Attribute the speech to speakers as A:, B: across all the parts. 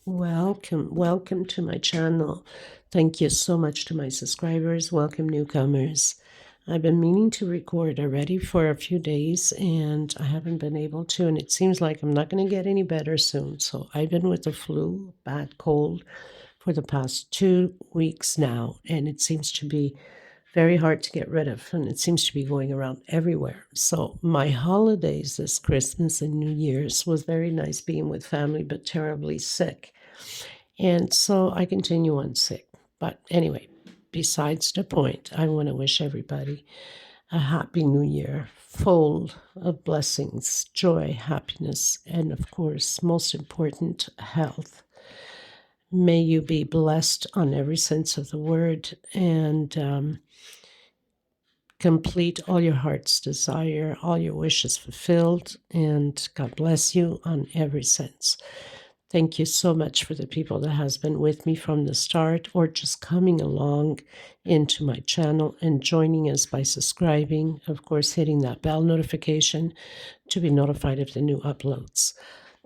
A: Welcome to my channel. Thank you so much to my subscribers. Welcome, newcomers. I've been meaning to record already for a few days, and I haven't been able to, and it seems like I'm not going to get any better soon. So I've been with the flu, bad cold, for the past 2 weeks now, and it seems to be very hard to get rid of, and it seems to be going around everywhere. So my holidays this Christmas and New Year's was very nice being with family, but terribly sick. And so I continue on sick. But anyway, besides the point, I want to wish everybody a happy new year, full of blessings, joy, happiness, and of course, most important, health. May you be blessed on every sense of the word and complete all your heart's desire, all your wishes fulfilled, and God bless you on every sense. Thank you so much for the people that has been with me from the start or just coming along into my channel and joining us by subscribing, of course, hitting that bell notification to be notified of the new uploads.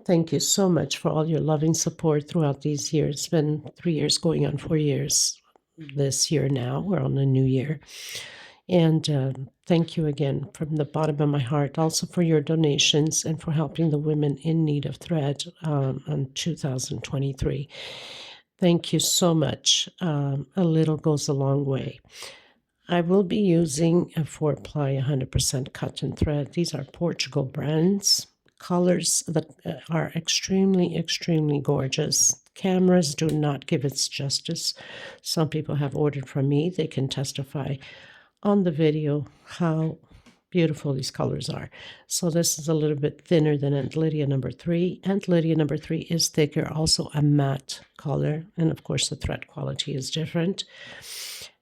A: Thank you so much for all your loving support throughout these years. It's been 3 years going on 4 years this year now. We're on the new year. And thank you again from the bottom of my heart, also for your donations and for helping the women in need of thread in 2023. Thank you so much. A little goes a long way. I will be using a 4-ply 100% cotton thread. These are Portugal brands. Colors that are extremely, extremely gorgeous. Cameras do not give its justice. Some people have ordered from me. They can testify on the video how beautiful these colors are. So this is a little bit thinner than Aunt Lydia number 3. Aunt Lydia number 3 is thicker, also a matte color, and of course the thread quality is different.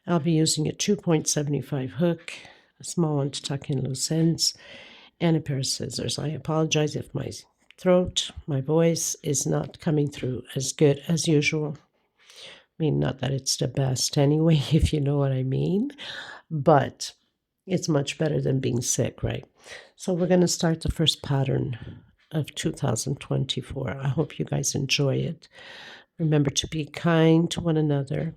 A: I'll be using a 2.75 hook, a small one to tuck in loose ends, and a pair of scissors. I apologize if my throat, my voice is not coming through as good as usual. I mean, not that it's the best anyway, if you know what I mean, but it's much better than being sick, right? So we're going to start the first pattern of 2024. I hope you guys enjoy it. Remember to be kind to one another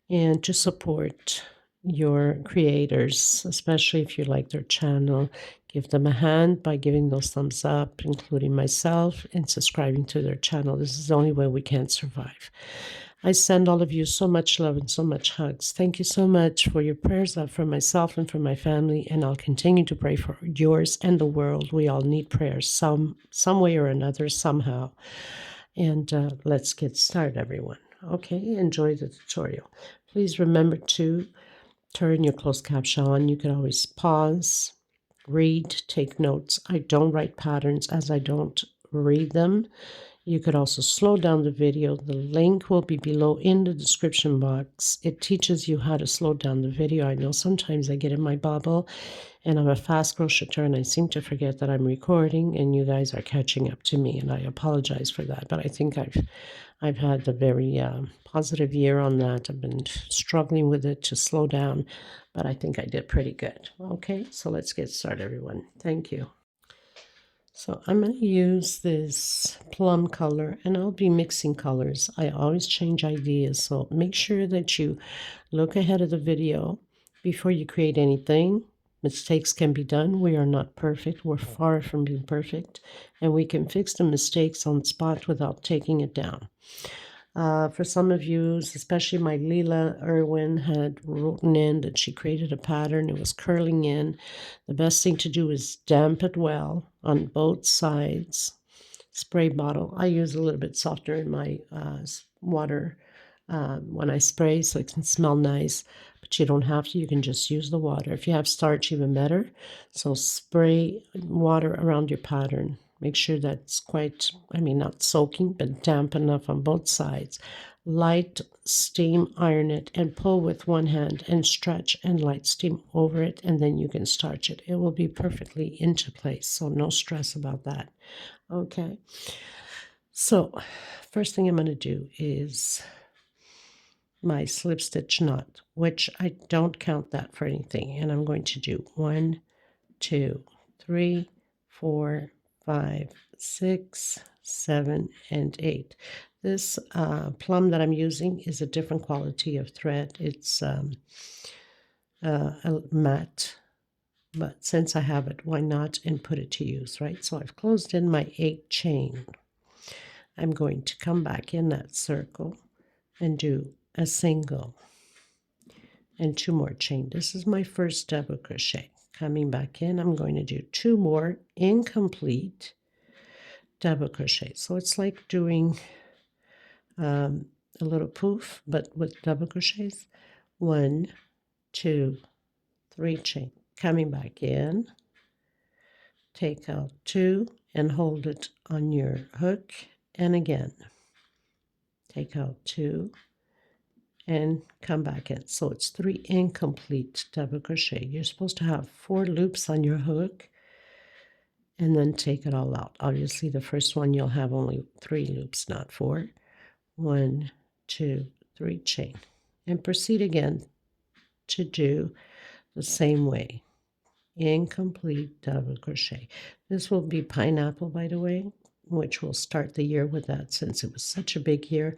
A: and to support your creators, especially if you like their channel. Give them a hand by giving those thumbs up, including myself, and subscribing to their channel. This is the only way we can survive. I send all of you so much love and so much hugs. Thank you so much for your prayers up for myself and for my family, and I'll continue to pray for yours and the world. We all need prayers some way or another, somehow. And let's get started, everyone. Okay, enjoy the tutorial. Please remember to turn your closed caption on. You can always pause, read, take notes. I don't write patterns as I don't read them. You could also slow down the video. The link will be below in the description box. It teaches you how to slow down the video. I know sometimes I get in my bubble and I'm a fast crocheter and I seem to forget that I'm recording and you guys are catching up to me, and I apologize for that. But I think I've had a very positive year on that. I've been struggling with it to slow down, but I think I did pretty good. Okay, so let's get started, everyone. Thank you. So I'm going to use this plum color, and I'll be mixing colors. I always change ideas, so make sure that you look ahead of the video before you create anything. Mistakes can be done. We are not perfect. We're far from being perfect, and we can fix the mistakes on the spot without taking it down. For some of you, especially my Leela Irwin had written in that she created a pattern. It was curling in. The best thing to do is damp it well on both sides. Spray bottle. I use a little bit softer in my water when I spray so it can smell nice. But you don't have to. You can just use the water. If you have starch, even better. So spray water around your pattern. Make sure that's quite, not soaking, but damp enough on both sides. Light steam iron it and pull with one hand and stretch and light steam over it, and then you can starch it. It will be perfectly into place, so no stress about that. Okay. So first thing I'm going to do is my slip stitch knot, which I don't count that for anything. And I'm going to do 1, 2, 3, 4, 5, 6, 7, and 8. This plum that I'm using is a different quality of thread. It's a matte, but since I have it, why not and put it to use, right? So I've closed in my 8 chain. I'm going to come back in that circle and do a single and 2 more chain. This is my first double crochet. Coming back in, I'm going to do 2 more incomplete double crochet. So it's like doing a little poof, but with double crochets. 1, 2, 3 chain. Coming back in, take out 2 and hold it on your hook, and again take out 2 and come back in. So it's 3 incomplete double crochet. You're supposed to have 4 loops on your hook and then take it all out. Obviously the first one you'll have only 3 loops, not 4. 1, 2, 3 chain, and proceed again to do the same way. Incomplete double crochet. This will be pineapple, by the way, which will start the year with that since it was such a big year,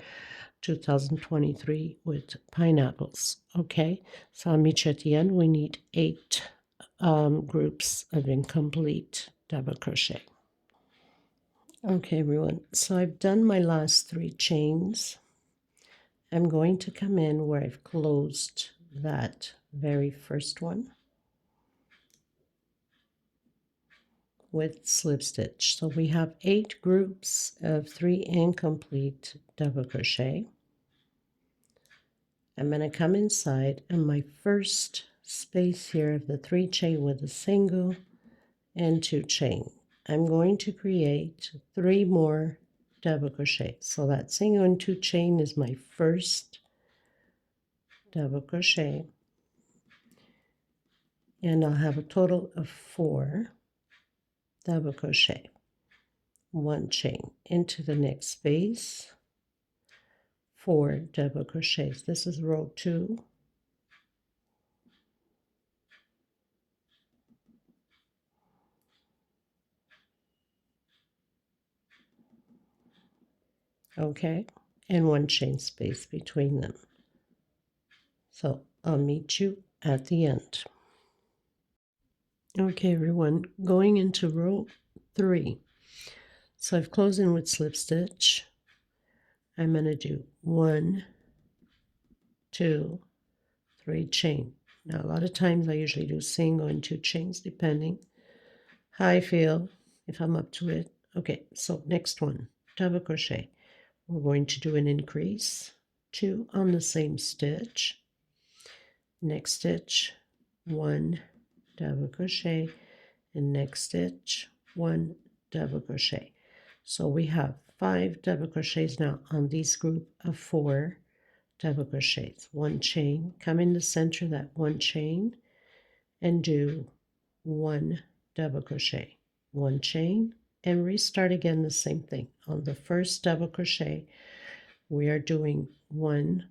A: 2023, with pineapples. Okay, so I'll meet you at the end. We need 8 groups of incomplete double crochet. Okay, everyone, so I've done my last 3 chains. I'm going to come in where I've closed that very first one with slip stitch. So we have 8 groups of 3 incomplete double crochet. I'm going to come inside and my first space here of the 3 chain with a single and 2 chain. I'm going to create 3 more double crochet. So that single and 2 chain is my first double crochet, and I'll have a total of 4 double crochet, 1 chain into the next space, 4 double crochets. This is row 2, okay, and 1 chain space between them. So I'll meet you at the end. Okay, everyone, going into row 3. So I've closed in with slip stitch. I'm going to do 1, 2, 3 chain. Now a lot of times I usually do single and 2 chains depending how I feel, if I'm up to it. Okay, so next one, double crochet. We're going to do an increase, 2 on the same stitch. Next stitch, 1 double crochet, and next stitch, 1 double crochet. So we have 5 double crochets now on this group of 4 double crochets. 1 chain, come in the center of that 1 chain and do 1 double crochet, 1 chain, and restart again the same thing. On the first double crochet, we are doing 1.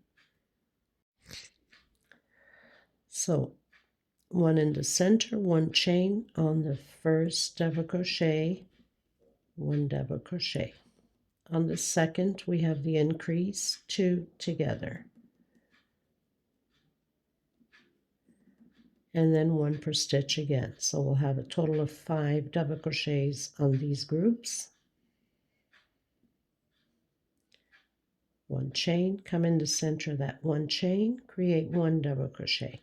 A: So 1 in the center, 1 chain on the first double crochet, 1 double crochet. On the second, we have the increase, 2 together, and then 1 per stitch again. So we'll have a total of 5 double crochets on these groups. 1 chain, come in the center of that 1 chain, create 1 double crochet,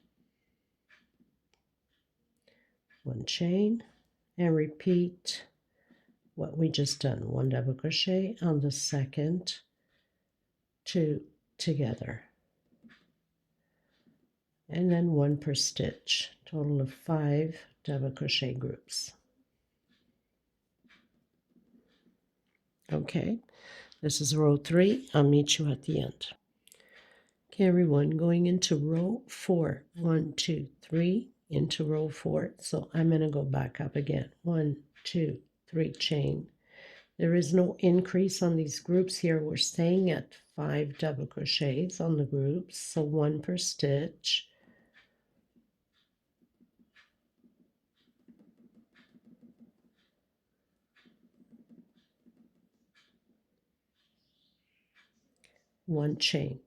A: 1 chain, and repeat what we just done. 1 double crochet on the second, 2 together, and then 1 per stitch. Total of 5 double crochet groups. Okay, this is row 3. I'll meet you at the end. Okay, everyone, going into row 4. 1, 2, 3 into row 4. So I'm going to go back up again. 1, 2, 3 chain. There is no increase on these groups here. We're staying at 5 double crochets on the groups, so 1 per stitch. 1 chain.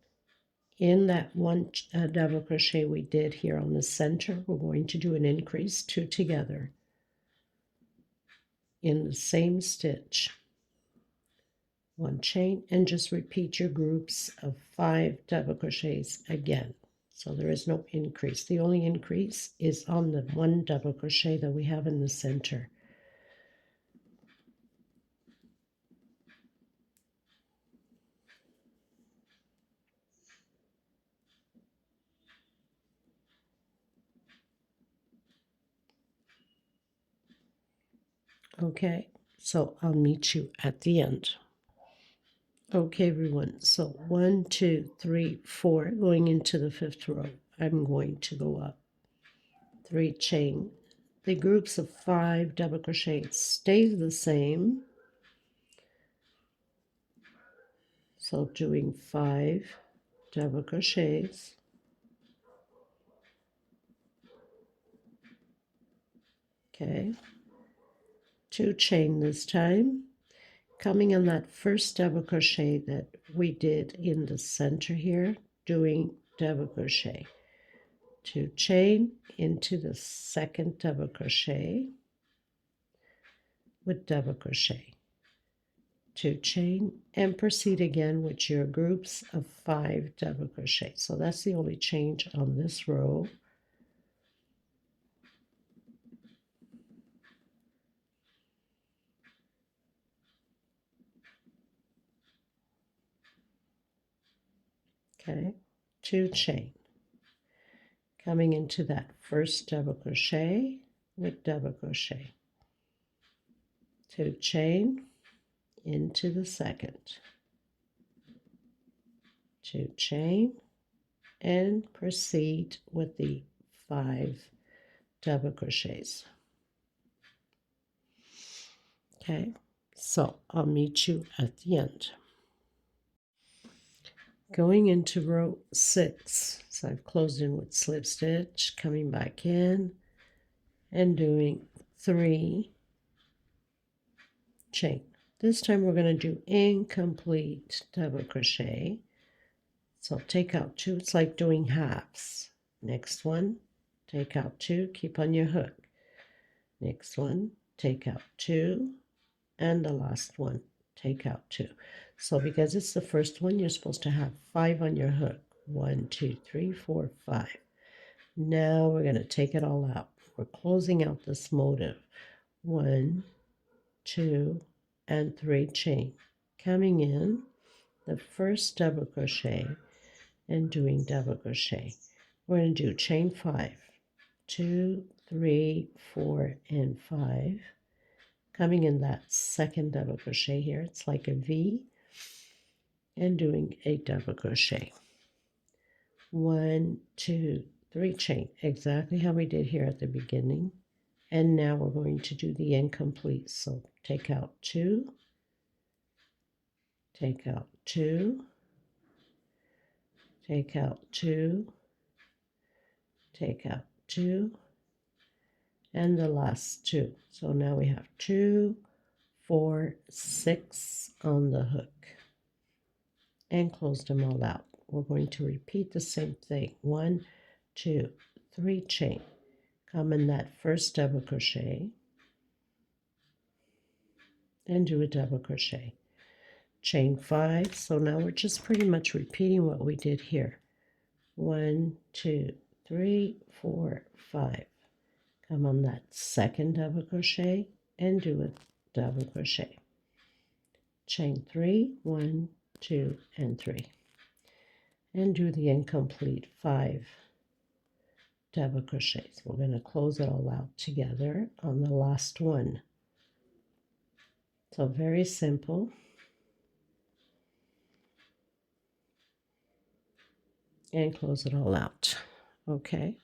A: In that one double crochet we did here on the center, we're going to do an increase, 2 together in the same stitch, 1 chain, and just repeat your groups of 5 double crochets again. So there is no increase. The only increase is on the 1 double crochet that we have in the center. Okay, so I'll meet you at the end. Okay, everyone, so 1, 2, 3, 4, going into the 5th row, I'm going to go up 3 chain. The groups of 5 double crochets stay the same. So doing 5 double crochets. Okay, 2 chain this time. Coming in that first double crochet that we did in the center here, doing double crochet. 2 chain into the second double crochet with double crochet. 2 chain and proceed again with your groups of 5 double crochet. So that's the only change on this row. Okay, 2 chain. Coming into that first double crochet with double crochet. 2 chain into the second. 2 chain and proceed with the 5 double crochets. Okay, so I'll meet you at the end. Going into row 6, so I've closed in with slip stitch, coming back in and doing 3 chain. This time we're going to do incomplete double crochet. So take out 2, it's like doing halves. Next one, take out 2, keep on your hook. Next one, take out 2, and the last one, take out 2. So because it's the first one, you're supposed to have 5 on your hook. 1, 2, 3, 4, 5. Now we're going to take it all out. We're closing out this motif. 1, 2, and 3 chain. Coming in the first double crochet and doing double crochet. We're going to do chain 5. 2, 3, 4, and 5. Coming in that second double crochet here, it's like a V, and doing a double crochet. 1, 2, 3 chain, exactly how we did here at the beginning. And now we're going to do the incomplete. So take out 2, take out 2, take out 2, take out 2, and the last 2. So now we have 2, 4, 6 on the hook, and close them all out. We're going to repeat the same thing. 1, 2, 3 chain. Come in that first double crochet and do a double crochet. Chain 5. So now we're just pretty much repeating what we did here. 1, 2, 3, 4, 5. Come on that second double crochet and do a double crochet. Chain 3, 1, 2, and 3. And do the incomplete 5 double crochets. We're going to close it all out together on the last one. So very simple. And close it all out. Okay,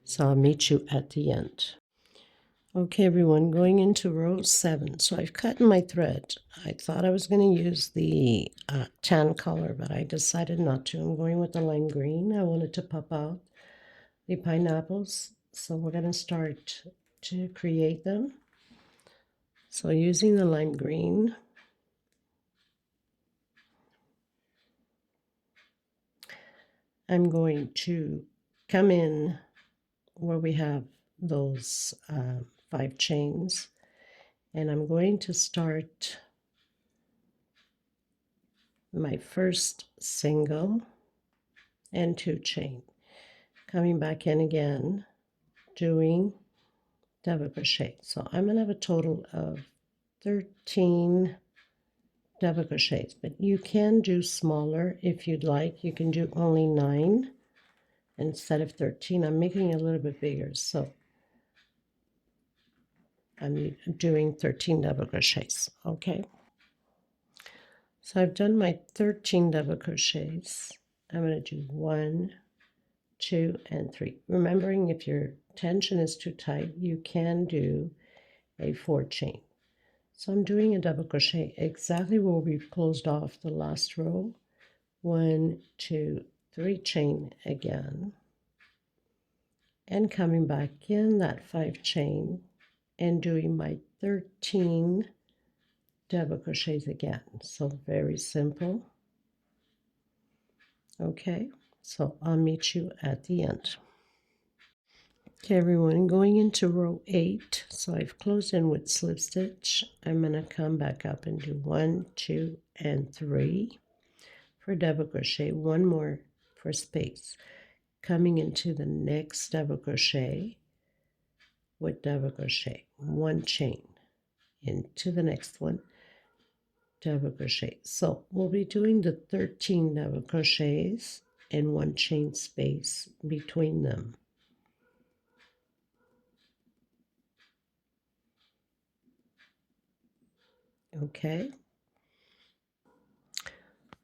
A: so I'll meet you at the end. Okay, everyone, going into row 7. So I've cut in my thread. I thought I was going to use the tan color, but I decided not to. I'm going with the lime green. I wanted to pop out the pineapples. So we're going to start to create them. So using the lime green, I'm going to come in where we have those 5 chains, and I'm going to start my first single and 2 chain, coming back in again, doing double crochet. So I'm going to have a total of 13 double crochets, but you can do smaller if you'd like. You can do only 9 instead of 13. I'm making it a little bit bigger, so I'm doing 13 double crochets. Okay, so I've done my 13 double crochets. I'm going to do 1, 2, and 3. Remembering, if your tension is too tight, you can do a 4 chain. So I'm doing a double crochet exactly where we've closed off the last row. 1, 2, 3 chain again, and coming back in that 5 chain and doing my 13 double crochets again. So very simple. Okay, so I'll meet you at the end. Okay, everyone, going into row 8, so I've closed in with slip stitch. I'm going to come back up and do 1, 2, and 3 for double crochet, 1 more for space. Coming into the next double crochet with double crochet, 1 chain, into the next one, double crochet. So we'll be doing the 13 double crochets and 1 chain space between them. Okay,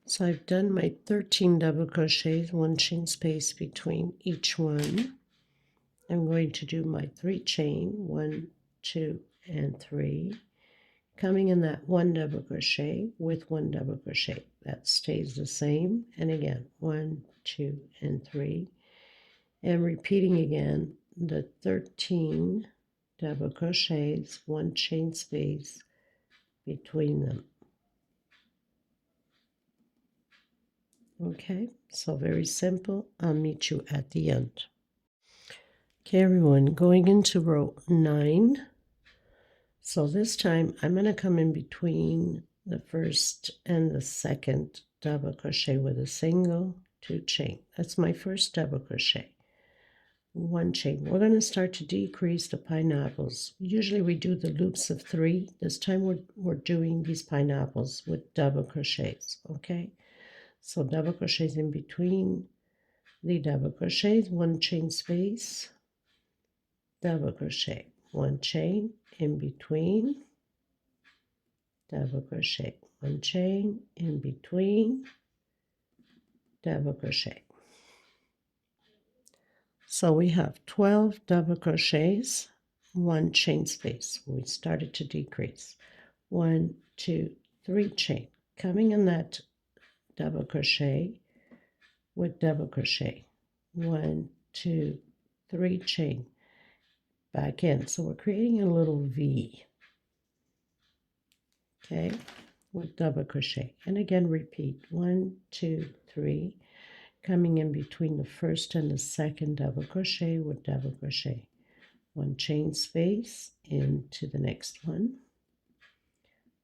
A: so I've done my 13 double crochets, 1 chain space between each one. I'm going to do my 3 chain, 1, 2, and 3, coming in that 1 double crochet with 1 double crochet. That stays the same, and again 1, 2, and 3, and repeating again the 13 double crochets, 1 chain space between them. Okay, so very simple. I'll meet you at the end. Okay, everyone, going into row 9. So this time I'm going to come in between the first and the second double crochet with a single, 2 chain. That's my first double crochet. 1 chain. We're going to start to decrease the pineapples. Usually we do the loops of 3. This time we're doing these pineapples with double crochets. Okay, so double crochets in between the double crochets, 1 chain space, double crochet, 1 chain in between, double crochet, 1 chain in between, double crochet. So we have 12 double crochets, 1 chain space. We started to decrease. 1, 2, 3 chain. Coming in that double crochet with double crochet. 1, 2, 3 chain. Back in. So we're creating a little V. Okay, with double crochet. And again, repeat. 1, 2, 3. Coming in between the first and the second double crochet with double crochet. 1 chain space into the next one.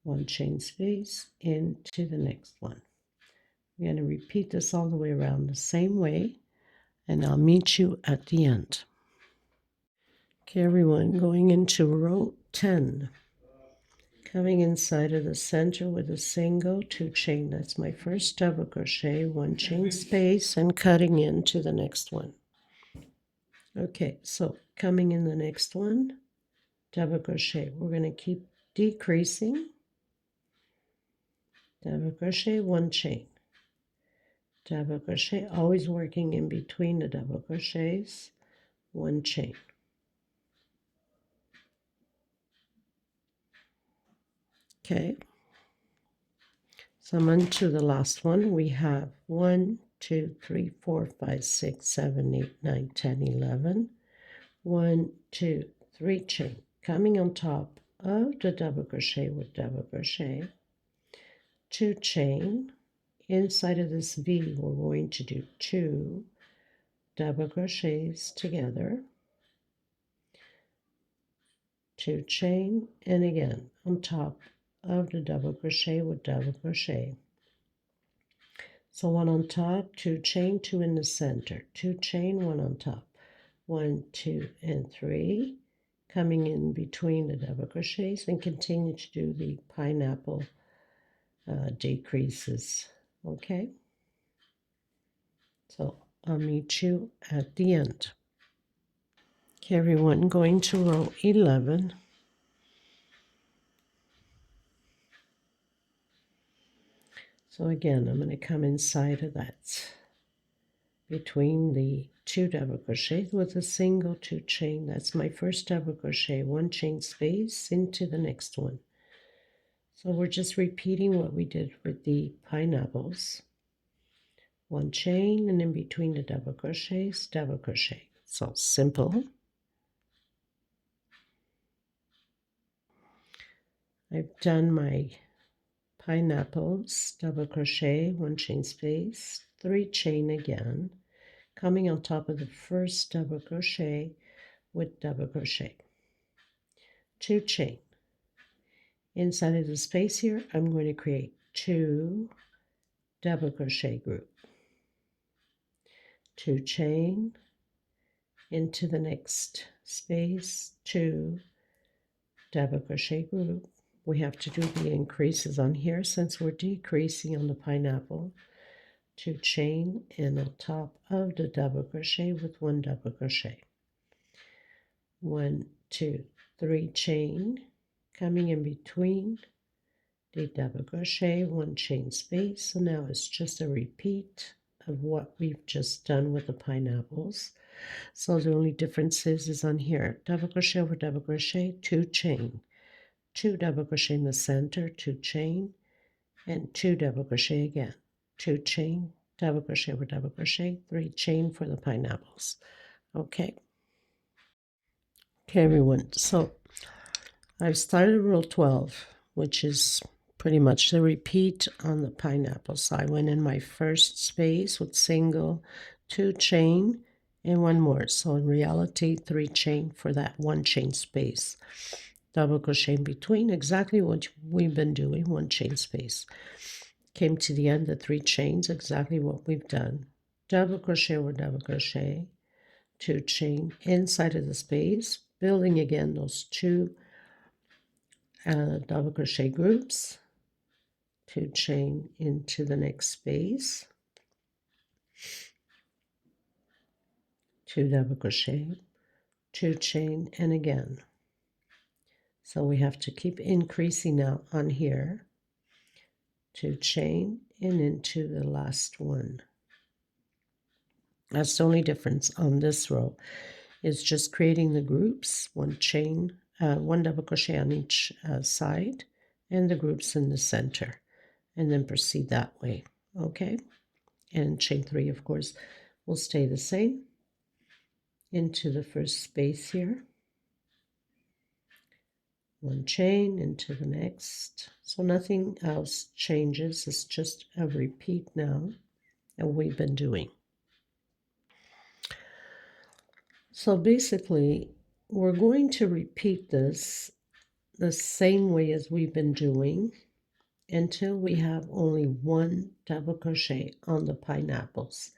A: 1 chain space into the next one. We're going to repeat this all the way around the same way, and I'll meet you at the end. Okay, everyone, going into row 10. Coming inside of the center with a single, 2 chain. That's my first double crochet, 1 chain space, and cutting into the next one. Okay, so coming in the next one, double crochet. We're going to keep decreasing. Double crochet, 1 chain. Double crochet, always working in between the double crochets, 1 chain. Okay, so I'm on to the last one. We have 1, 2, 3, 4, 5, 6, 7, 8, 9, 10, 11. 1, 2, 3 chain. Coming on top of the double crochet with double crochet, 2 chain. Inside of this V, we're going to do 2 double crochets together, 2 chain, and again on top of the double crochet with double crochet. So 1 on top, 2 chain, 2 in the center, 2 chain, 1 on top, 1, 2, and 3, coming in between the double crochets, and continue to do the pineapple decreases. Okay, so I'll meet you at the end. Okay, everyone, going to row 11. So again, I'm going to come inside of that between the 2 double crochets with a single 2 chain. That's my first double crochet, 1 chain space into the next one. So we're just repeating what we did with the pineapples. 1 chain, and in between the double crochets, double crochet. So simple. I've done my pineapples, double crochet, 1 chain space, 3 chain again, coming on top of the first double crochet with double crochet, 2 chain. Inside of the space here, I'm going to create 2 double crochet group, 2 chain, into the next space, 2 double crochet group. We have to do the increases on here since we're decreasing on the pineapple, 2 chain, and on top of the double crochet with 1 double crochet, 1, 2, 3 chain, coming in between the double crochet, 1 chain space. So now it's just a repeat of what we've just done with the pineapples. So the only difference is on here, double crochet over double crochet, 2 chain, 2 double crochet in the center, 2 chain, and 2 double crochet again, 2 chain, double crochet over double crochet, 3 chain for the pineapples. Okay. Okay, everyone. So I've started row 12, which is pretty much the repeat on the pineapple. So I went in my first space with single, 2 chain, and 1 more. So in reality, 3 chain for that 1 chain space. Double crochet in between, exactly what we've been doing, 1 chain space. Came to the end of 3 chains, exactly what we've done. Double crochet over double crochet, 2 chain inside of the space, building again those 2 double crochet groups, 2 chain into the next space, 2 double crochet, 2 chain, and again. So we have to keep increasing now on here, 2 chain, and into the last one. That's the only difference on this row, is just creating the groups, 1 chain, 1 double crochet on each side, and the groups in the center, and then proceed that way. Okay, and chain 3, of course, will stay the same into the first space here, 1 chain into the next. So nothing else changes, it's just a repeat now that we've been doing. So basically, we're going to repeat this the same way as we've been doing until we have only 1 double crochet on the pineapples.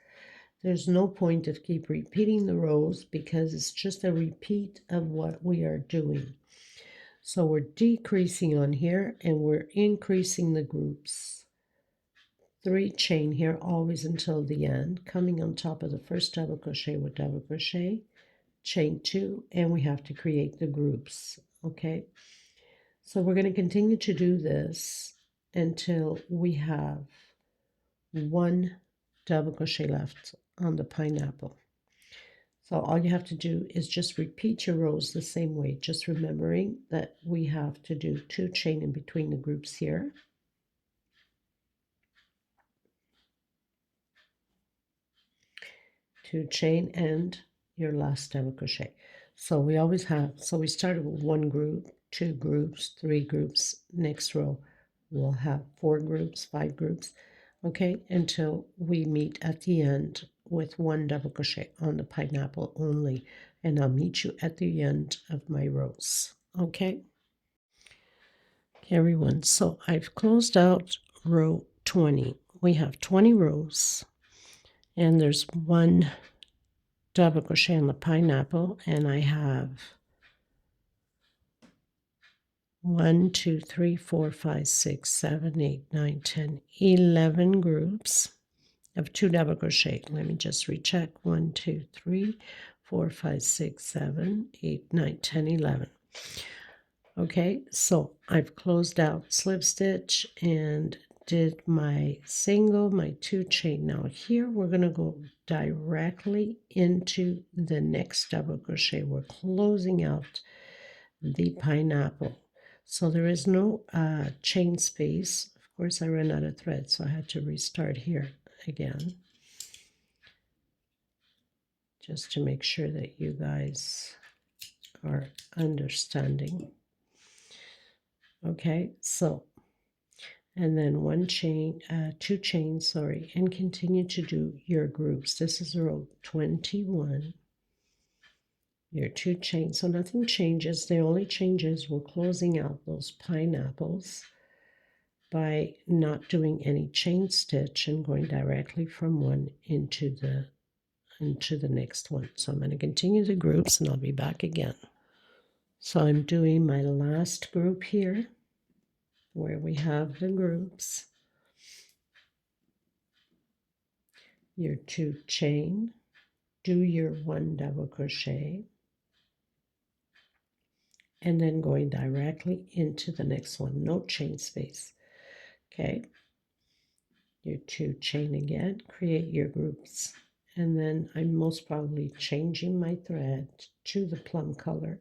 A: There's no point of keep repeating the rows because it's just a repeat of what we are doing. So we're decreasing on here and we're increasing the groups. 3 chain here always until the end, coming on top of the first double crochet with double crochet, chain 2, and we have to create the groups. Okay, so we're going to continue to do this until we have 1 double crochet left on the pineapple. So all you have to do is just repeat your rows the same way, just remembering that we have to do 2 chain in between the groups here. Two chain and your last double crochet. So we always have, so we started with 1 group, 2 groups, 3 groups. Next row we'll have 4 groups, 5 groups, okay, until we meet at the end with 1 double crochet on the pineapple only, and I'll meet you at the end of my rows. Okay, everyone, so I've closed out row 20. We have 20 rows, and there's 1 double crochet on the pineapple, and I have 1, 2, 3, 4, 5, 6, 7, 8, 9, 10, 11 groups of 2 double crochet. Let me just recheck. 1, 2, 3, 4, 5, 6, 7, 8, 9, 10, 11. Okay, so I've closed out slip stitch and did my single, my 2 chain. Now here we're going to go directly into the next double crochet. We're closing out the pineapple. So there is no chain space. Of course, I ran out of thread, so I had to restart here again, just to make sure that you guys are understanding. Okay, so, and then 1 chain, 2 chains, sorry, and continue to do your groups. This is row 21. Your 2 chains, so nothing changes. The only change is we're closing out those pineapples by not doing any chain stitch and going directly from one into the next one. So I'm going to continue the groups and I'll be back again. So I'm doing my last group here where we have the groups, your 2 chain, do your 1 double crochet, and then going directly into the next one, no chain space. Okay, your 2 chain again, create your groups, and then I'm most probably changing my thread to the plum color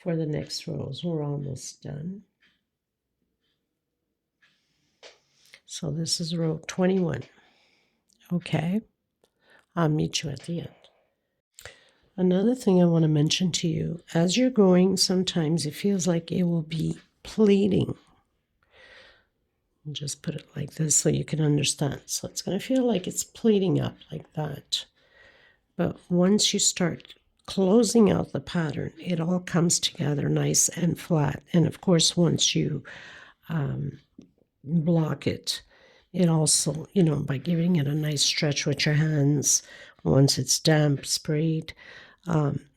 A: for the next rows. We're almost done. So this is row 21. Okay, I'll meet you at the end. Another thing I want to mention to you, as you're going, sometimes it feels like it will be pleating. Just put it like this so you can understand. So it's going to feel like it's pleating up like that. But once you start closing out the pattern, it all comes together nice and flat. And of course, once you block it, it also, you know, by giving it a nice stretch with your hands, once it's damp, sprayed,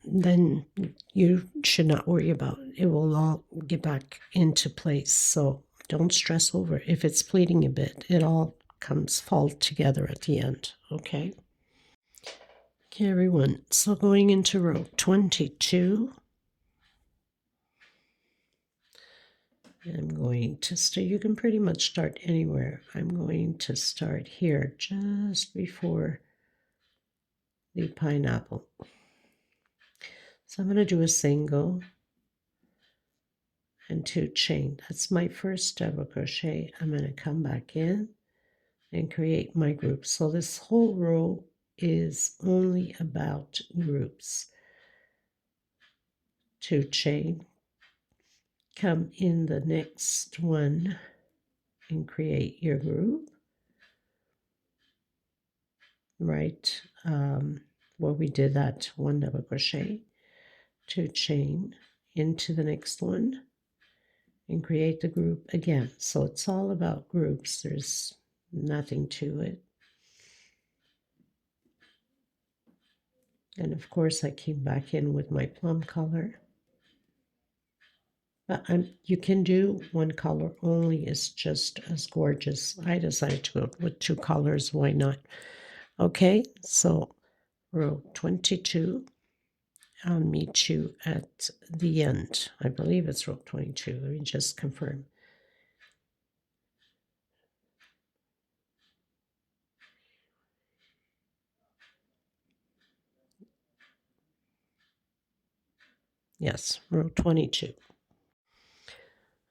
A: then you should not worry about it. It will all get back into place. So don't stress over it. If it's pleating a bit, it all fall together at the end. Okay. Okay, everyone. So going into row 22, I'm going to start. You can pretty much start anywhere. I'm going to start here just before the pineapple. So I'm going to do a single and 2 chain. That's my first double crochet. I'm going to come back in and create my group. So this whole row is only about groups. 2 chain, come in the next one and create your group, right where we did that 1 double crochet, 2 chain into the next one and create the group again. So it's all about groups. There's nothing to it. And of course I came back in with my plum color. But you can do 1 color only, is just as gorgeous. I decided to go with 2 colors. Why not? Okay, so row 22. I'll meet you at the end. I believe it's row 22. Let me just confirm. Yes, row 22.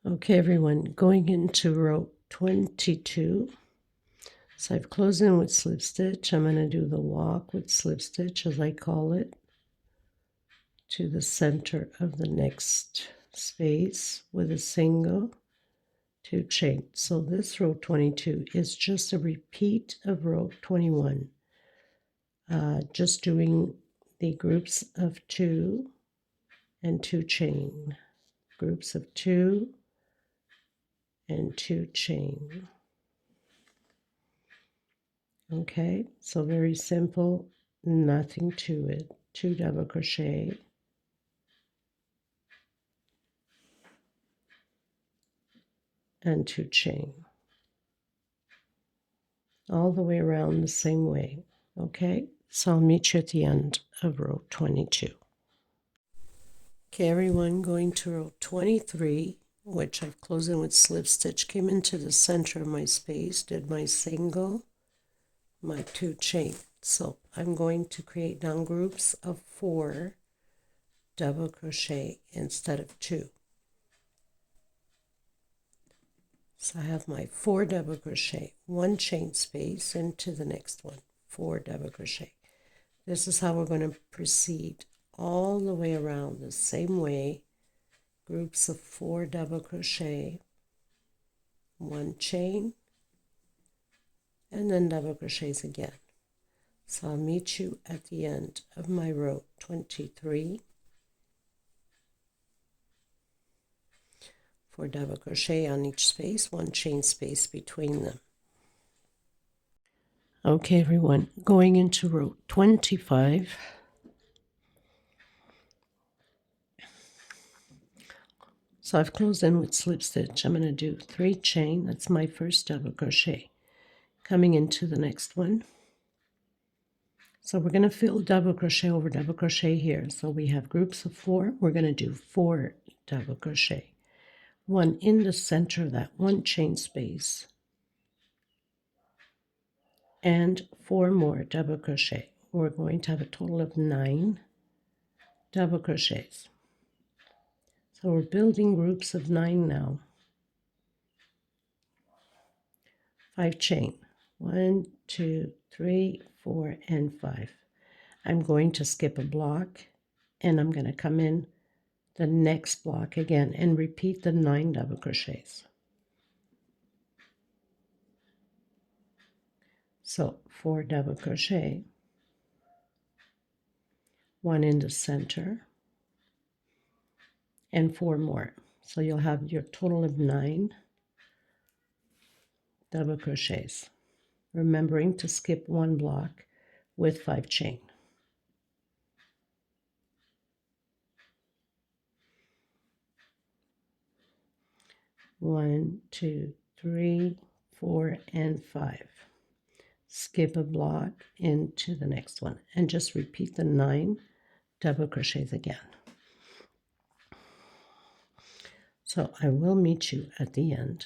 A: Okay, everyone, going into row 22. So I've closed in with slip stitch. I'm going to do the walk with slip stitch, as I call it, to the center of the next space with a single, 2 chain. So this row 22 is just a repeat of row 21. just doing the groups of 2 and 2 chain, groups of 2 and 2 chain. Okay, so very simple, nothing to it. 2 double crochet, and 2 chain, all the way around the same way. Okay, so I'll meet you at the end of row 22. Okay, everyone, going to row 23, which I've closed in with slip stitch, came into the center of my space, did my single, my 2 chain. So I'm going to create now groups of 4 double crochet instead of 2. So I have my 4 double crochet, 1 chain space into the next one, 4 double crochet. This is how we're going to proceed all the way around the same way, groups of 4 double crochet, 1 chain, and then double crochets again. So I'll meet you at the end of my row 23. 4 double crochet on each space, 1 chain space between them. Okay, everyone, going into row 25. So I've closed in with slip stitch. I'm going to do 3 chain. That's my first double crochet. Coming into the next one. So we're going to fill double crochet over double crochet here. So we have groups of 4. We're going to do 4 double crochet. 1 in the center of that 1 chain space. And 4 more double crochet. We're going to have a total of 9 double crochets. So we're building groups of 9 now. 5 chain. 1, 2, 3, 4, and 5. I'm going to skip a block, and I'm going to come in the next block again and repeat the 9 double crochets. So 4 double crochet, 1 in the center, and 4 more. So you'll have your total of 9 double crochets, remembering to skip 1 block with 5 chain. One, 2, 3, 4, and 5. Skip a block into the next one and just repeat the 9 double crochets again. So I will meet you at the end.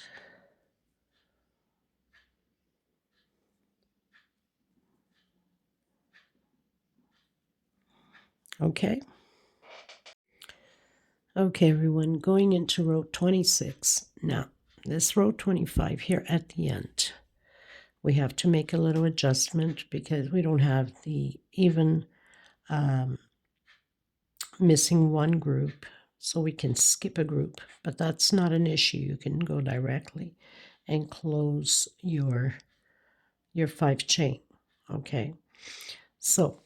A: Okay. Okay, everyone, going into row 26. Now, this row 25 here at the end, we have to make a little adjustment because we don't have the even missing 1 group, so we can skip a group, but that's not an issue. You can go directly and close your 5 chain. Okay, so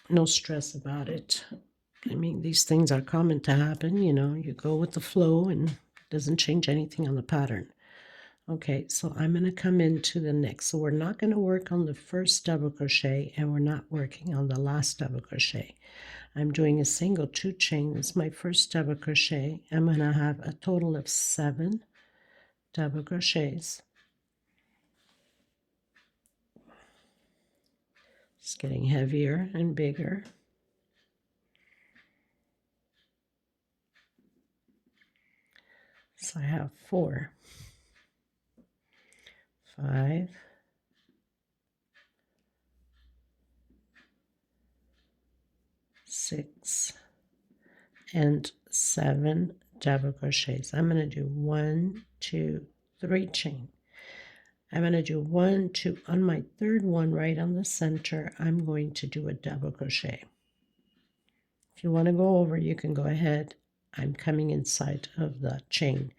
A: no stress about it. I mean, these things are common to happen, you know, you go with the flow and it doesn't change anything on the pattern. Okay, so I'm going to come into the next. So we're not going to work on the first double crochet, and we're not working on the last double crochet. I'm doing a single 2 chain. This is my first double crochet. I'm going to have a total of 7 double crochets. It's getting heavier and bigger. So I have 4, 5, 6, and 7 double crochets. I'm going to do 1, 2, 3 chain. I'm going to do 1, 2. On my third one, right on the center, I'm going to do a double crochet. If you want to go over, you can go ahead. I'm coming inside of the chain.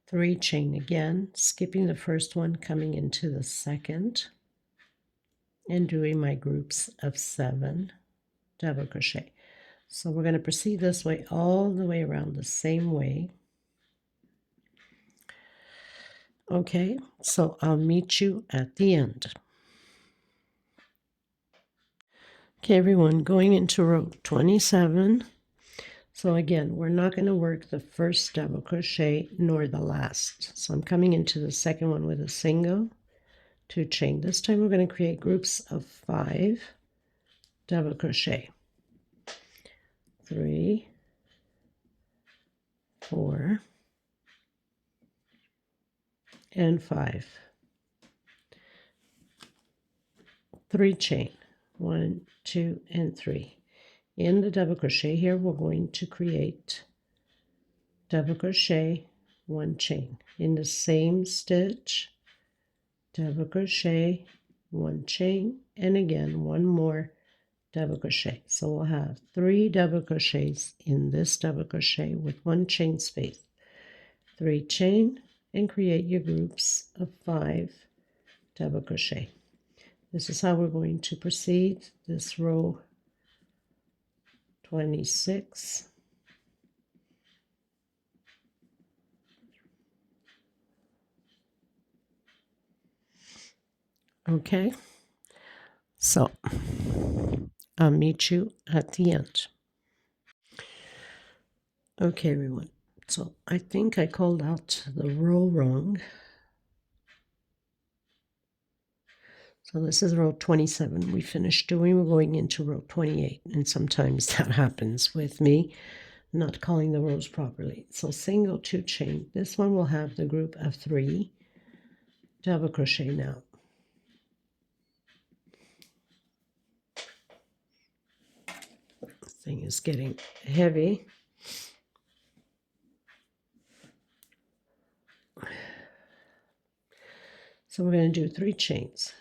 A: 3 chain again, skipping the first one, coming into the second, and doing my groups of 7 double crochet. So we're going to proceed this way all the way around the same way. Okay, so I'll meet you at the end. Okay, everyone, going into row 27. So again, we're not going to work the first double crochet nor the last. So I'm coming into the second one with a single, 2 chain. This time we're going to create groups of 5 double crochet. 3, 4, and 5. 3 chain. 1, 2, and 3. In the double crochet here, we're going to create double crochet, 1 chain. In the same stitch, double crochet, 1 chain, and again 1 more double crochet. So we'll have 3 double crochets in this double crochet with 1 chain space. 3 chain, and create your groups of 5 double crochet. This is how we're going to proceed this row 26. Okay, so I'll meet you at the end. Okay, everyone, so I think I called out the row wrong. So this is row 27 we finished doing. We're going into row 28, and sometimes that happens with me not calling the rows properly. So single 2 chain. This one will have the group of 3 double crochet now. This thing is getting heavy. So we're going to do 3 chains.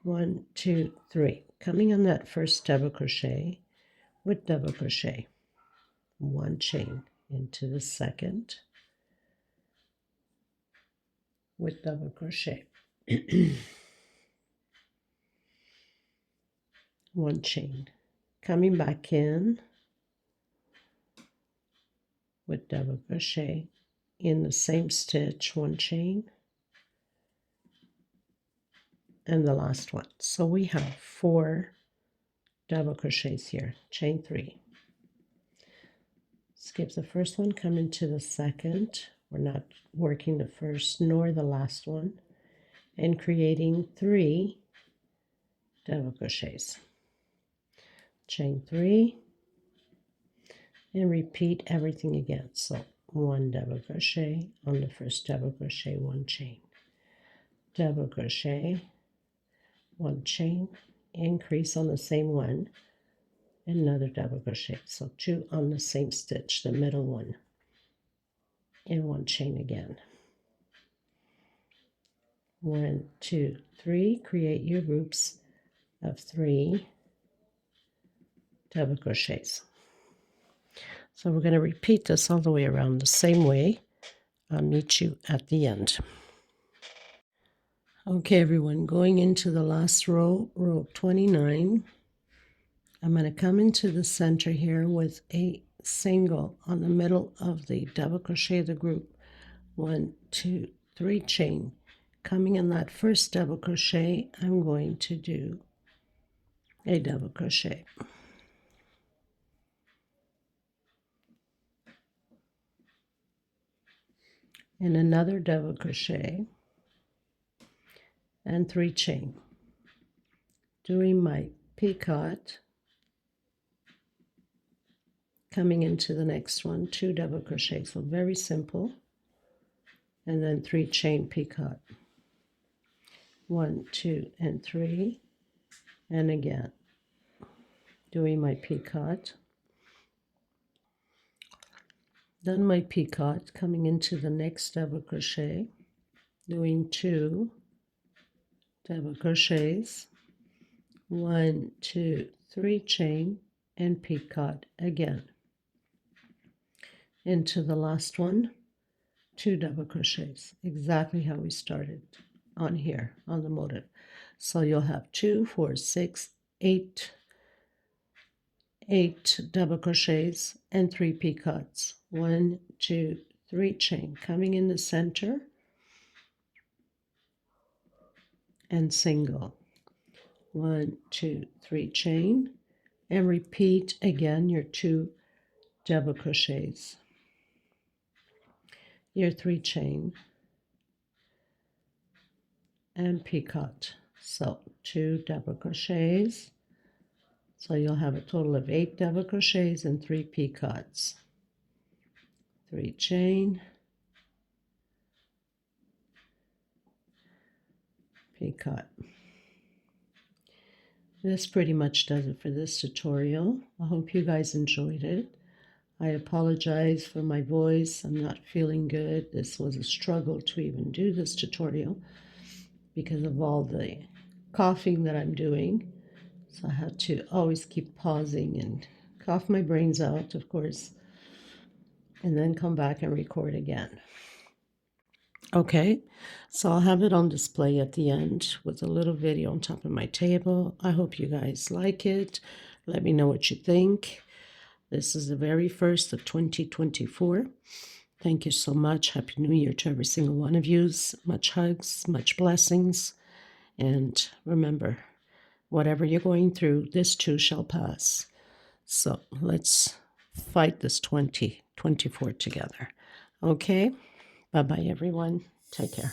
A: 1, 2, 3. Coming on that first double crochet with double crochet. 1 chain into the second with double crochet. 1 chain. Coming back in with double crochet in the same stitch, 1 chain, and the last one. So we have 4 double crochets here. Chain 3. Skip the first one, come into the second. We're not working the first nor the last one, and creating 3 double crochets. Chain 3, and repeat everything again. So 1 double crochet on the first double crochet, 1 chain, double crochet, 1 chain, increase on the same one, another double crochet. So 2 on the same stitch, the middle one, and 1 chain again. 1, 2, 3. Create your groups of 3 double crochets. So we're going to repeat this all the way around the same way. I'll meet you at the end. Okay, everyone, going into the last row, row 29, I'm going to come into the center here with a single on the middle of the double crochet of the group. 1, 2, 3 chain. Coming in that first double crochet, I'm going to do a double crochet. And another double crochet, and 3 chain. Doing my picot, coming into the next one, 2 double crochet. So very simple. And then 3 chain picot. 1, 2, and 3, and again doing my picot. Done my picot, coming into the next double crochet, doing 2 double crochets, 1, 2, 3 chain, and picot again. Into the last one, 2 double crochets, exactly how we started on here on the motif. So you'll have 2, 4, 6, 8 double crochets and 3 picots. 1, 2, 3 chain coming in the center and single. 1, 2, 3 chain, and repeat again your 2 double crochets, your 3 chain, and picot. So 2 double crochets. So you'll have a total of 8 double crochets and 3 picots. 3 chain, picot. This pretty much does it for this tutorial. I hope you guys enjoyed it. I apologize for my voice. I'm not feeling good. This was a struggle to even do this tutorial because of all the coughing that I'm doing. So I had to always keep pausing and cough my brains out, of course, and then come back and record again. Okay, so I'll have it on display at the end with a little video on top of my table. I hope you guys like it. Let me know what you think. This is the very first of 2024. Thank you so much. Happy New Year to every single one of you. Much hugs, much blessings. And remember, whatever you're going through, this too shall pass. So let's fight this 2024 together. Okay? Bye-bye, everyone. Take care.